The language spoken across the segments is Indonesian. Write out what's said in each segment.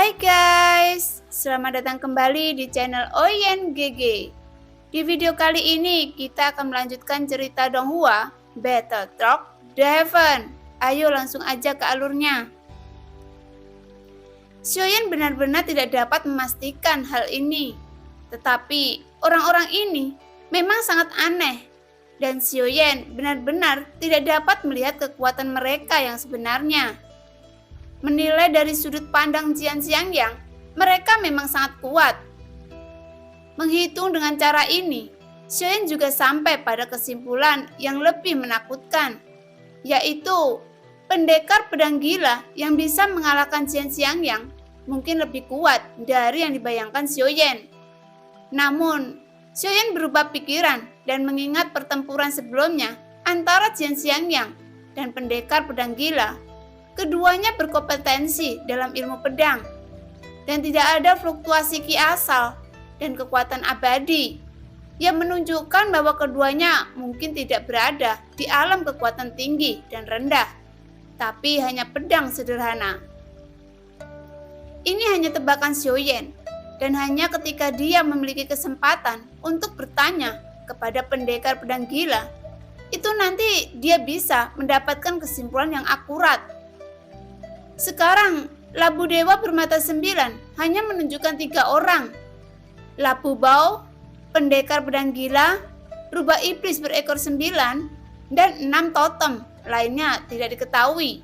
Hai guys, selamat datang kembali di channel Oyen GG. Di video kali ini kita akan melanjutkan cerita Donghua, Battle Truck The Heaven. Ayo langsung aja ke alurnya. Xiaoyan benar-benar tidak dapat memastikan hal ini. Tetapi orang-orang ini memang sangat aneh. Dan Xiaoyan benar-benar tidak dapat melihat kekuatan mereka yang sebenarnya. Menilai dari sudut pandang Jian Xiangyang, mereka memang sangat kuat. Menghitung dengan cara ini, Xiaoyan juga sampai pada kesimpulan yang lebih menakutkan, yaitu pendekar pedang gila yang bisa mengalahkan Jian Xiangyang mungkin lebih kuat dari yang dibayangkan Xiaoyan. Namun, Xiaoyan berubah pikiran dan mengingat pertempuran sebelumnya antara Jian Xiangyang dan pendekar pedang gila. Keduanya berkompetensi dalam ilmu pedang, dan tidak ada fluktuasi ki asal dan kekuatan abadi yang menunjukkan bahwa keduanya mungkin tidak berada di alam kekuatan tinggi dan rendah, tapi hanya pedang sederhana. Ini hanya tebakan Xiaoyan, dan hanya ketika dia memiliki kesempatan untuk bertanya kepada pendekar pedang gila, itu nanti dia bisa mendapatkan kesimpulan yang akurat. Sekarang, Labu Dewa bermata 9 hanya menunjukkan 3 orang. Labu Bao, pendekar pedang gila, rubah iblis berekor 9, dan 6 totem lainnya tidak diketahui.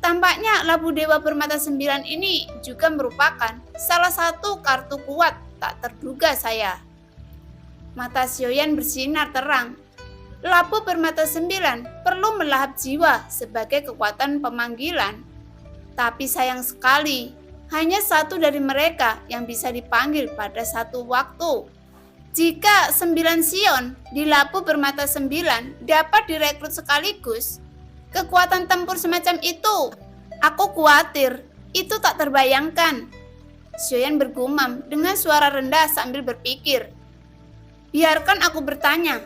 Tampaknya Labu Dewa bermata 9 ini juga merupakan salah satu kartu kuat tak terduga saya. Mata Xiaoyan bersinar terang. Labu bermata 9 perlu melahap jiwa sebagai kekuatan pemanggilan. Tapi sayang sekali, hanya satu dari mereka yang bisa dipanggil pada satu waktu. Jika 9 Sion di Labu bermata 9 dapat direkrut sekaligus, kekuatan tempur semacam itu, aku khawatir itu tak terbayangkan. Xiaoyan bergumam dengan suara rendah sambil berpikir. Biarkan aku bertanya,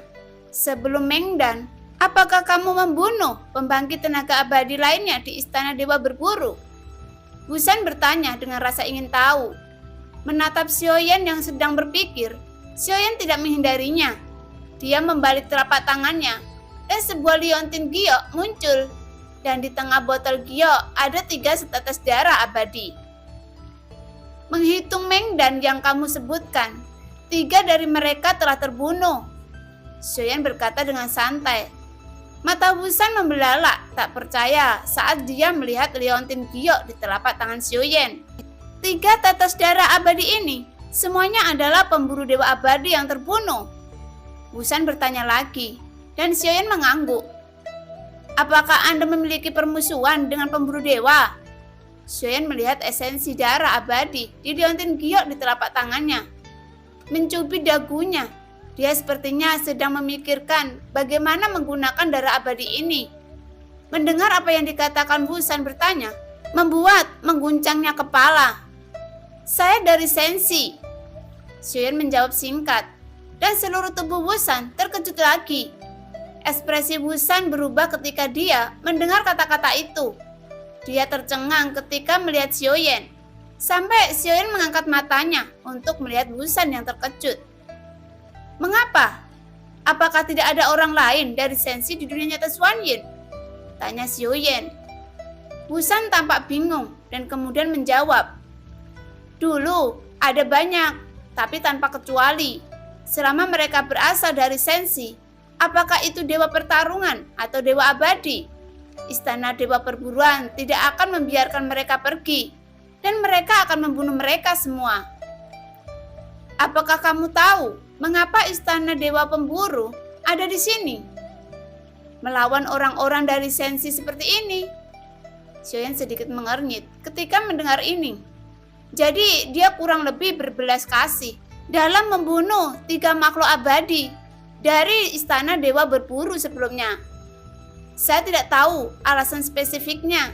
sebelum Mengdan, apakah kamu membunuh pembangkit tenaga abadi lainnya di Istana Dewa Berburu? Busan bertanya dengan rasa ingin tahu. Menatap Xiaoyan yang sedang berpikir, Xiaoyan tidak menghindarinya. Dia membalik telapak tangannya, dan sebuah liontin giok muncul. Dan di tengah botol giok ada 3 setetes darah abadi. Menghitung Mengdan yang kamu sebutkan, 3 dari mereka telah terbunuh. Xiaoyan berkata dengan santai. Mata Busan membelalak, tak percaya saat dia melihat liontin giok di telapak tangan Xiaoyan. 3 tetes darah abadi ini, semuanya adalah pemburu dewa abadi yang terbunuh. Busan bertanya lagi, dan Xiaoyan mengangguk. Apakah Anda memiliki permusuhan dengan pemburu dewa? Xiaoyan melihat esensi darah abadi di liontin giok di telapak tangannya. Mencubit dagunya. Dia sepertinya sedang memikirkan bagaimana menggunakan darah abadi ini. Mendengar apa yang dikatakan Busan bertanya, membuat mengguncangnya kepala. Saya dari Sensi. Xiaoyan menjawab singkat, dan seluruh tubuh Busan terkejut lagi. Ekspresi Busan berubah ketika dia mendengar kata-kata itu. Dia tercengang ketika melihat Xiaoyan. Sampai Xiaoyan mengangkat matanya untuk melihat Busan yang terkejut. Mengapa? Apakah tidak ada orang lain dari Sensi di dunia nyata Xuanyin? Tanya Xiaoyan. Busan tampak bingung dan kemudian menjawab. Dulu ada banyak, tapi tanpa kecuali. Selama mereka berasal dari Sensi, apakah itu dewa pertarungan atau dewa abadi? Istana dewa perburuan tidak akan membiarkan mereka pergi, dan mereka akan membunuh mereka semua. Apakah kamu tahu mengapa istana dewa pemburu ada di sini? Melawan orang-orang dari Sensi seperti ini. Xiaoyan sedikit mengernyit ketika mendengar ini. Jadi dia kurang lebih berbelas kasih dalam membunuh 3 makhluk abadi dari istana dewa berburu sebelumnya. Saya tidak tahu alasan spesifiknya,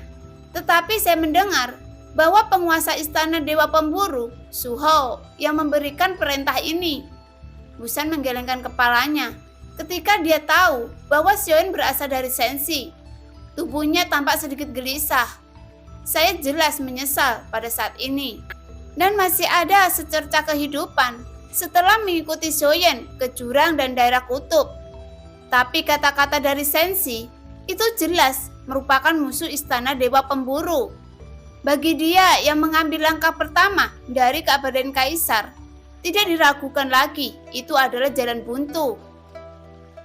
tetapi saya mendengar bahwa penguasa istana dewa pemburu, Su Hou, yang memberikan perintah ini. Busan menggelengkan kepalanya ketika dia tahu bahwa Xiaoyan berasal dari Sensi. Tubuhnya tampak sedikit gelisah. saya jelas menyesal pada saat ini. Dan masih ada secerca kehidupan setelah mengikuti Xiaoyan ke jurang dan daerah kutub. Tapi kata-kata dari Sensi itu jelas merupakan musuh istana dewa pemburu. Bagi dia yang mengambil langkah pertama dari keabadian kaisar, tidak diragukan lagi, itu adalah jalan buntu.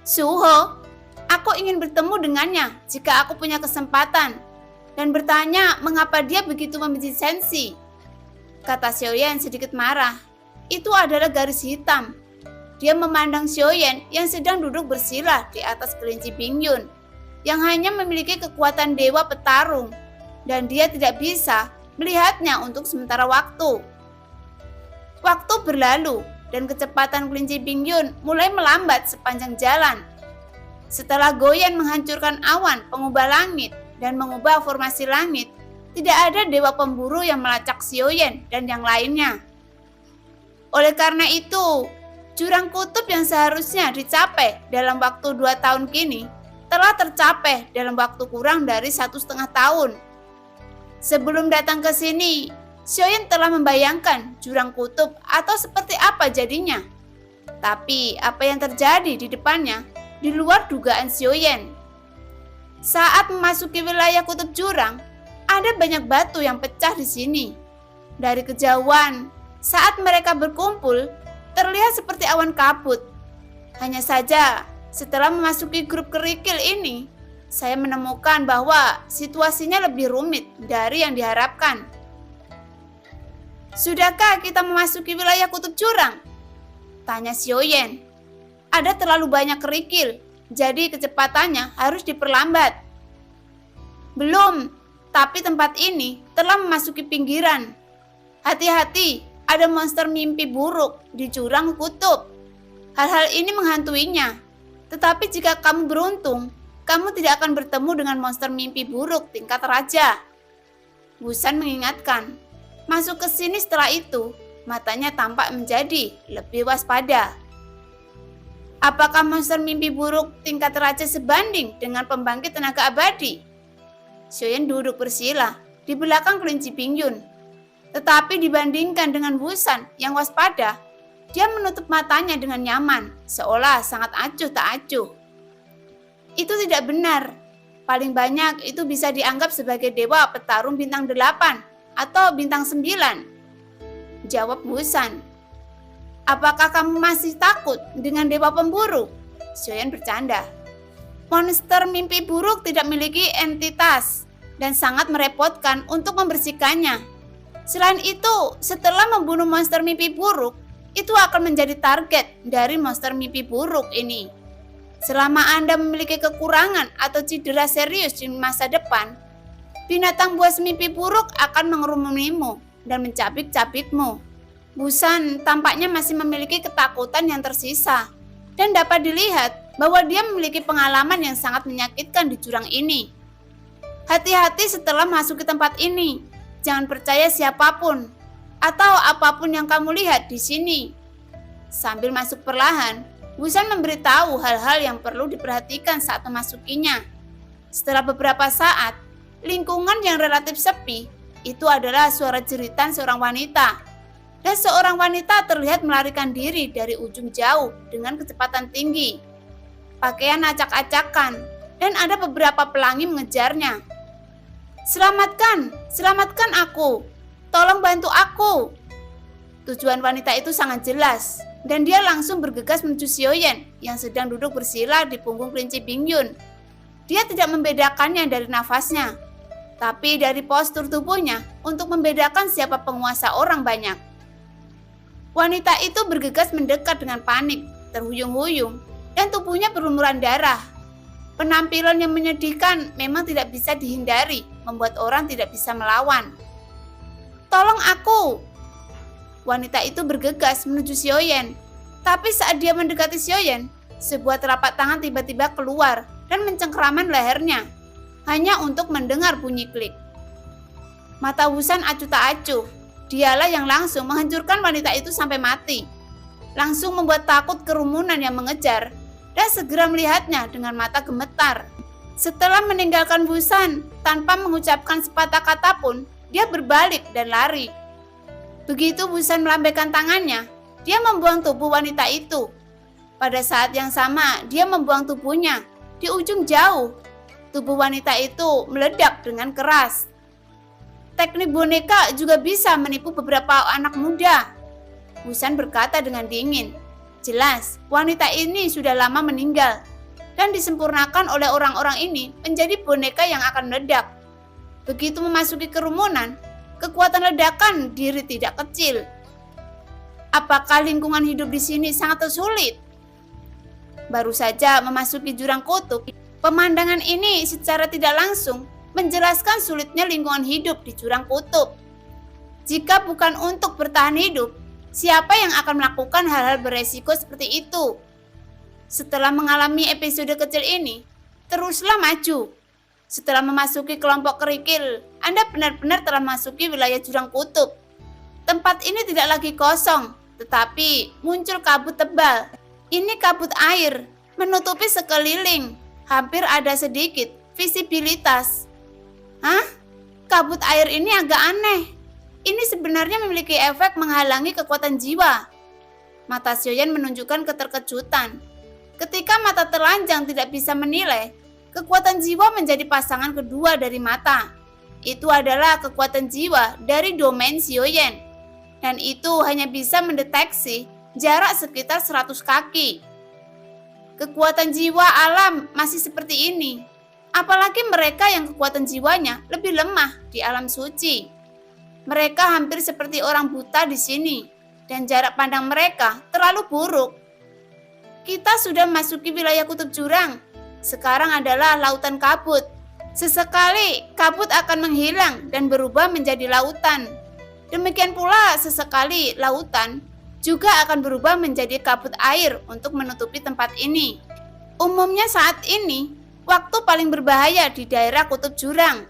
Suho, aku ingin bertemu dengannya jika aku punya kesempatan, dan bertanya mengapa dia begitu membenci Sensi. Kata Xiaoyan sedikit marah. Itu adalah garis hitam. Dia memandang Xiaoyan yang sedang duduk bersila di atas kelinci Bingyun, yang hanya memiliki kekuatan dewa petarung, dan dia tidak bisa melihatnya untuk sementara waktu. Waktu berlalu, dan kecepatan kelinci Bingyun mulai melambat sepanjang jalan. Setelah Goyan menghancurkan awan pengubah langit dan mengubah formasi langit, tidak ada dewa pemburu yang melacak Xiaoyan dan yang lainnya. Oleh karena itu, jurang kutub yang seharusnya dicapai dalam waktu 2 tahun kini telah tercapai dalam waktu kurang dari 1,5 tahun. Sebelum datang ke sini, Xiaoyan telah membayangkan jurang kutub atau seperti apa jadinya. Tapi apa yang terjadi di depannya di luar dugaan Xiaoyan. Saat memasuki wilayah kutub jurang, ada banyak batu yang pecah di sini. Dari kejauhan, saat mereka berkumpul, terlihat seperti awan kabut. Hanya saja, setelah memasuki grup kerikil ini, saya menemukan bahwa situasinya lebih rumit dari yang diharapkan. Sudahkah kita memasuki wilayah kutub jurang? Tanya Xiaoyan. Ada terlalu banyak kerikil, jadi kecepatannya harus diperlambat. Belum, tapi tempat ini telah memasuki pinggiran. Hati-hati, ada monster mimpi buruk di jurang kutub. Hal-hal ini menghantuinya. Tetapi jika kamu beruntung, kamu tidak akan bertemu dengan monster mimpi buruk tingkat raja. Wusan mengingatkan. Masuk ke sini setelah itu, matanya tampak menjadi lebih waspada. Apakah monster mimpi buruk tingkat raja sebanding dengan pembangkit tenaga abadi? Xiaoyan duduk bersila di belakang kelinci Bingyun. Tetapi dibandingkan dengan Wusan yang waspada, dia menutup matanya dengan nyaman, seolah sangat acuh tak acuh. Itu tidak benar. Paling banyak itu bisa dianggap sebagai dewa petarung bintang 8 atau bintang 9. Jawab Wusan. Apakah kamu masih takut dengan dewa pemburu? Xiaoyan bercanda. Monster mimpi buruk tidak memiliki entitas dan sangat merepotkan untuk membersihkannya. Selain itu, setelah membunuh monster mimpi buruk, itu akan menjadi target dari monster mimpi buruk ini. Selama Anda memiliki kekurangan atau cedera serius di masa depan, binatang buas mimpi buruk akan mengerumunimu dan mencabik-cabikmu. Wusan tampaknya masih memiliki ketakutan yang tersisa, dan dapat dilihat bahwa dia memiliki pengalaman yang sangat menyakitkan di jurang ini. Hati-hati setelah masuk ke tempat ini. Jangan percaya siapapun atau apapun yang kamu lihat di sini. Sambil masuk perlahan, Wusan memberitahu hal-hal yang perlu diperhatikan saat memasukinya. Setelah beberapa saat, lingkungan yang relatif sepi itu adalah suara jeritan seorang wanita. Dan seorang wanita terlihat melarikan diri dari ujung jauh dengan kecepatan tinggi. Pakaian acak-acakan dan ada beberapa pelangi mengejarnya. Selamatkan, selamatkan aku, tolong bantu aku. Tujuan wanita itu sangat jelas, dan dia langsung bergegas menuju Xiaoyan yang sedang duduk bersila di punggung kelinci Bingyun. Dia tidak membedakannya dari nafasnya, tapi dari postur tubuhnya untuk membedakan siapa penguasa orang banyak. Wanita itu bergegas mendekat dengan panik, terhuyung-huyung, dan tubuhnya berlumuran darah. Penampilan yang menyedihkan memang tidak bisa dihindari, membuat orang tidak bisa melawan. Tolong aku! Wanita itu bergegas menuju Xiaoyan. Tapi saat dia mendekati Xiaoyan, sebuah telapak tangan tiba-tiba keluar dan mencengkeraman lehernya, hanya untuk mendengar bunyi klik. Mata Wusan acuh tak acuh. Dialah yang langsung menghancurkan wanita itu sampai mati. Langsung membuat takut kerumunan yang mengejar, dan segera melihatnya dengan mata gemetar. Setelah meninggalkan Busan, tanpa mengucapkan sepatah kata pun, dia berbalik dan lari. Begitu Busan melambaikan tangannya, dia membuang tubuh wanita itu. Pada saat yang sama, dia membuang tubuhnya. Di ujung jauh, tubuh wanita itu meledak dengan keras. Teknik boneka juga bisa menipu beberapa anak muda. Busan berkata dengan dingin. Jelas, wanita ini sudah lama meninggal dan disempurnakan oleh orang-orang ini menjadi boneka yang akan meledak. Begitu memasuki kerumunan, kekuatan ledakan diri tidak kecil. Apakah lingkungan hidup di sini sangat sulit? Baru saja memasuki jurang kutub, pemandangan ini secara tidak langsung menjelaskan sulitnya lingkungan hidup di jurang kutub. Jika bukan untuk bertahan hidup, siapa yang akan melakukan hal-hal beresiko seperti itu? Setelah mengalami episode kecil ini, teruslah maju. Setelah memasuki kelompok kerikil, Anda benar-benar telah memasuki wilayah jurang kutub. Tempat ini tidak lagi kosong, tetapi muncul kabut tebal. Ini kabut air, menutupi sekeliling. Hampir ada sedikit visibilitas. Hah? Kabut air ini agak aneh. Ini sebenarnya memiliki efek menghalangi kekuatan jiwa. Mata Xiaoyan menunjukkan keterkejutan. Ketika mata telanjang tidak bisa menilai, kekuatan jiwa menjadi pasangan kedua dari mata. Itu adalah kekuatan jiwa dari domain Xiaoyan. Dan itu hanya bisa mendeteksi jarak sekitar 100 kaki. Kekuatan jiwa alam masih seperti ini. Apalagi mereka yang kekuatan jiwanya lebih lemah di alam suci. Mereka hampir seperti orang buta di sini. Dan jarak pandang mereka terlalu buruk. Kita sudah memasuki wilayah kutub jurang. Sekarang adalah lautan kabut. Sesekali kabut akan menghilang dan berubah menjadi lautan. Demikian pula sesekali lautan juga akan berubah menjadi kabut air untuk menutupi tempat ini. Umumnya saat ini, waktu paling berbahaya di daerah kutub jurang.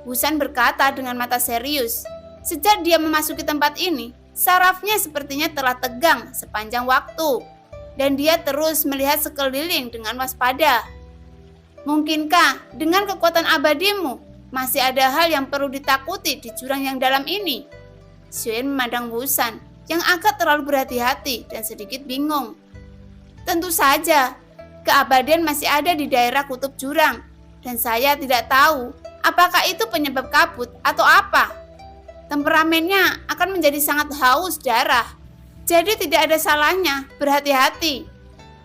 Busan berkata dengan mata serius. Sejak dia memasuki tempat ini, sarafnya sepertinya telah tegang sepanjang waktu. Dan dia terus melihat sekeliling dengan waspada. Mungkinkah dengan kekuatan abadimu masih ada hal yang perlu ditakuti di jurang yang dalam ini? Xiaoyan memandang Busan yang agak terlalu berhati-hati dan sedikit bingung. Tentu saja, keabadian masih ada di daerah kutub jurang. Dan saya tidak tahu apakah itu penyebab kabut atau apa. Temperamennya akan menjadi sangat haus darah. Jadi tidak ada salahnya berhati-hati,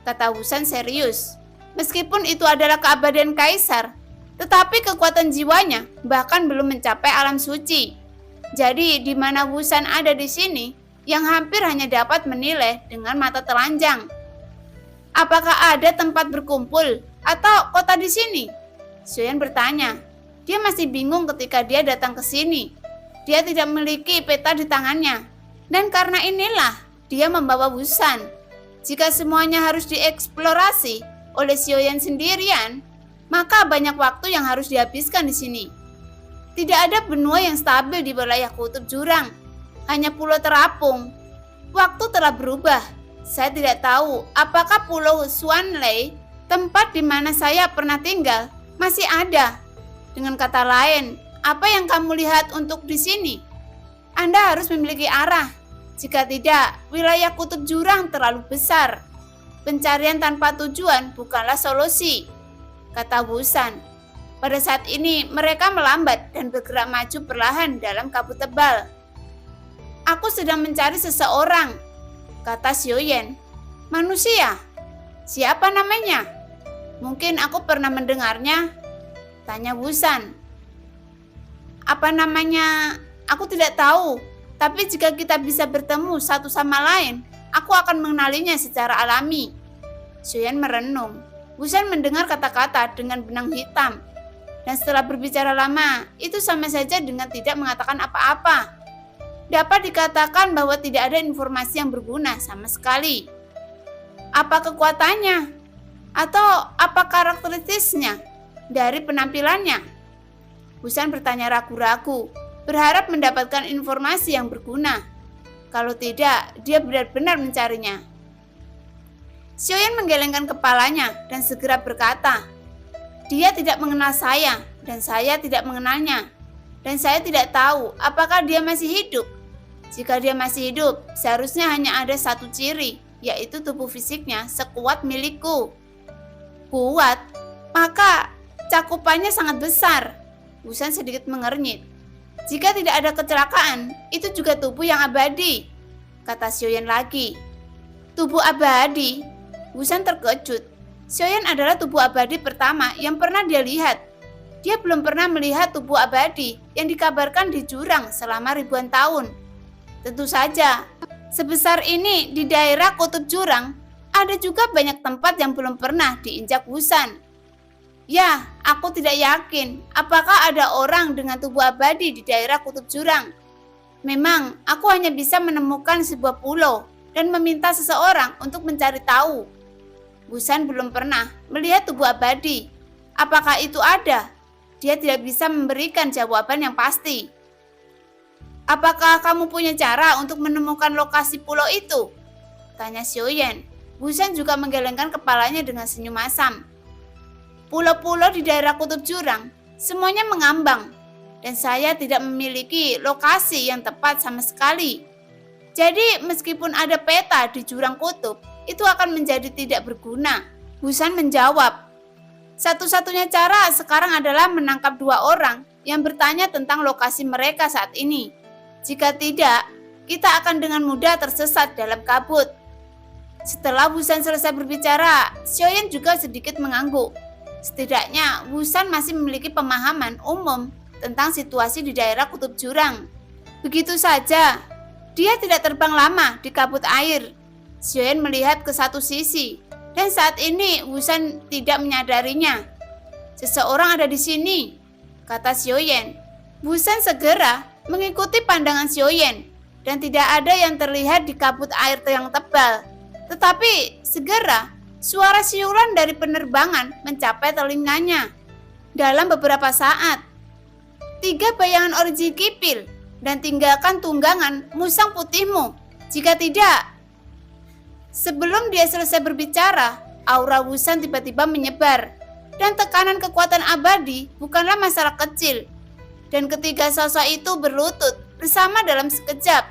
kata Busan serius. Meskipun itu adalah keabadian kaisar, tetapi kekuatan jiwanya bahkan belum mencapai alam suci. Jadi di mana Busan ada di sini, yang hampir hanya dapat menilai dengan mata telanjang. Apakah ada tempat berkumpul atau kota di sini? Xiaoyan bertanya. Dia masih bingung ketika dia datang ke sini. Dia tidak memiliki peta di tangannya. Dan karena inilah dia membawa Busan. Jika semuanya harus dieksplorasi oleh Xiaoyan sendirian, maka banyak waktu yang harus dihabiskan di sini. Tidak ada benua yang stabil di wilayah kutub jurang, hanya pulau terapung. Waktu telah berubah. Saya tidak tahu apakah pulau Xuanlei, tempat di mana saya pernah tinggal, masih ada. Dengan kata lain, apa yang kamu lihat untuk di sini? Anda harus memiliki arah. Jika tidak, wilayah kutub jurang terlalu besar. Pencarian tanpa tujuan bukanlah solusi, kata Busan. Pada saat ini mereka melambat dan bergerak maju perlahan dalam kabut tebal. Aku sedang mencari seseorang, kata Xiaoyan. Manusia? Siapa namanya? Mungkin aku pernah mendengarnya, tanya Busan. Apa namanya? Aku tidak tahu. Tapi jika kita bisa bertemu satu sama lain, aku akan mengenalinya secara alami. Xiaoyan merenung. Busan mendengar kata-kata dengan benang hitam. Dan setelah berbicara lama, itu sama saja dengan tidak mengatakan apa-apa. Dapat dikatakan bahwa tidak ada informasi yang berguna sama sekali. Apa kekuatannya? Atau apa karakteristiknya dari penampilannya? Busan bertanya ragu-ragu, berharap mendapatkan informasi yang berguna. Kalau tidak, dia benar-benar mencarinya. Xiaoyan menggelengkan kepalanya dan segera berkata, Dia tidak mengenal saya, dan saya tidak mengenalnya. Dan saya tidak tahu apakah dia masih hidup. Jika dia masih hidup, seharusnya hanya ada satu ciri, yaitu tubuh fisiknya sekuat milikku. Kuat? Maka cakupannya sangat besar. Wusan sedikit mengernyit. Jika tidak ada kecelakaan, itu juga tubuh yang abadi, kata Xiaoyan lagi. Tubuh abadi? Wusan terkejut. Xiaoyan adalah tubuh abadi pertama yang pernah dia lihat. Dia belum pernah melihat tubuh abadi yang dikabarkan di jurang selama ribuan tahun. Tentu saja, sebesar ini di daerah kutub jurang, ada juga banyak tempat yang belum pernah diinjak Wusan. Ya, aku tidak yakin apakah ada orang dengan tubuh abadi di daerah kutub jurang. Memang, aku hanya bisa menemukan sebuah pulau dan meminta seseorang untuk mencari tahu. Wusan belum pernah melihat tubuh abadi. Apakah itu ada? Dia tidak bisa memberikan jawaban yang pasti. Apakah kamu punya cara untuk menemukan lokasi pulau itu? Tanya Xiaoyan. Wusan juga menggelengkan kepalanya dengan senyum asam. Pulau-pulau di daerah kutub jurang, semuanya mengambang. Dan saya tidak memiliki lokasi yang tepat sama sekali. Jadi meskipun ada peta di jurang kutub, itu akan menjadi tidak berguna. Wusan menjawab. Satu-satunya cara sekarang adalah menangkap dua orang yang bertanya tentang lokasi mereka saat ini. Jika tidak, kita akan dengan mudah tersesat dalam kabut. Setelah Wusan selesai berbicara, Xiaoyan juga sedikit mengangguk. Setidaknya, Wusan masih memiliki pemahaman umum tentang situasi di daerah kutub jurang. Begitu saja, dia tidak terbang lama di kabut air. Xiaoyan melihat ke satu sisi. Dan saat ini Wusan tidak menyadarinya. Seseorang ada di sini, kata Xiaoyan. Wusan segera mengikuti pandangan Xiaoyan dan tidak ada yang terlihat di kabut air yang tebal. Tetapi segera suara siulan dari penerbangan mencapai telinganya. Dalam beberapa saat, 3 bayangan orji kipil dan tinggalkan tunggangan musang putihmu. Jika tidak, sebelum dia selesai berbicara, aura Wusan tiba-tiba menyebar. Dan tekanan kekuatan abadi bukanlah masalah kecil. Dan ketiga sosok itu berlutut bersama dalam sekejap.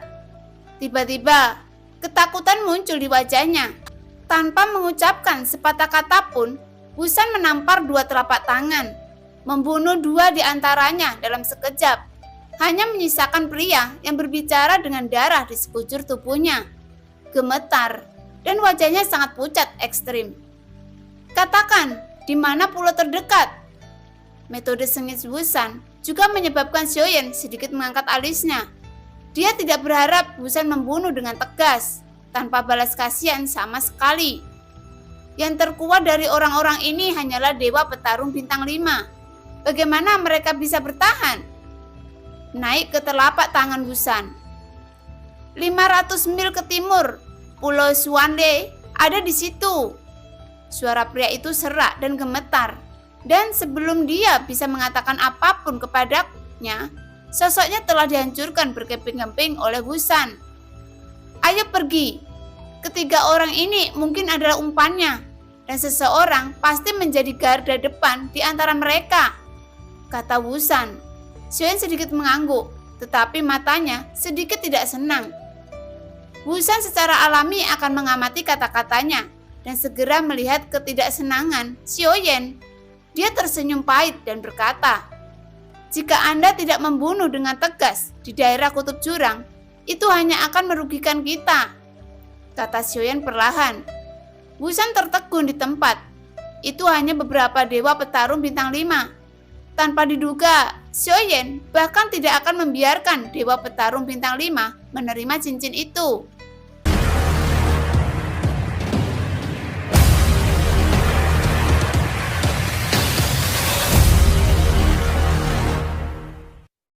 Tiba-tiba, ketakutan muncul di wajahnya. Tanpa mengucapkan sepatah kata pun, Wusan menampar 2 telapak tangan, membunuh 2 di antaranya dalam sekejap. Hanya menyisakan pria yang berbicara dengan darah di sekujur tubuhnya. Gemetar. Dan wajahnya sangat pucat ekstrim. Katakan, di mana pulau terdekat? Metode sengit Wusan juga menyebabkan Xiaoyan sedikit mengangkat alisnya. Dia tidak berharap Wusan membunuh dengan tegas, tanpa balas kasihan sama sekali. Yang terkuat dari orang-orang ini hanyalah Dewa Petarung Bintang 5. Bagaimana mereka bisa bertahan? Naik ke telapak tangan Wusan. 500 mil ke timur, Pulau Xuanle ada di situ. Suara pria itu serak dan gemetar. Dan sebelum dia bisa mengatakan apapun kepadanya, sosoknya telah dihancurkan berkeping-keping oleh Wusan. Ayo pergi. Ketiga orang ini mungkin adalah umpannya. Dan seseorang pasti menjadi garda depan di antara mereka, kata Wusan. Xiaoyan sedikit mengangguk, tetapi matanya sedikit tidak senang. Wusan secara alami akan mengamati kata-katanya dan segera melihat ketidaksenangan Xiaoyan. Dia tersenyum pahit dan berkata, "Jika Anda tidak membunuh dengan tegas di daerah kutub jurang, itu hanya akan merugikan kita," kata Xiaoyan perlahan. Wusan tertegun di tempat. Itu hanya beberapa dewa petarung bintang 5. Tanpa diduga, Xiaoyan bahkan tidak akan membiarkan Dewa Petarung Bintang 5 menerima cincin itu.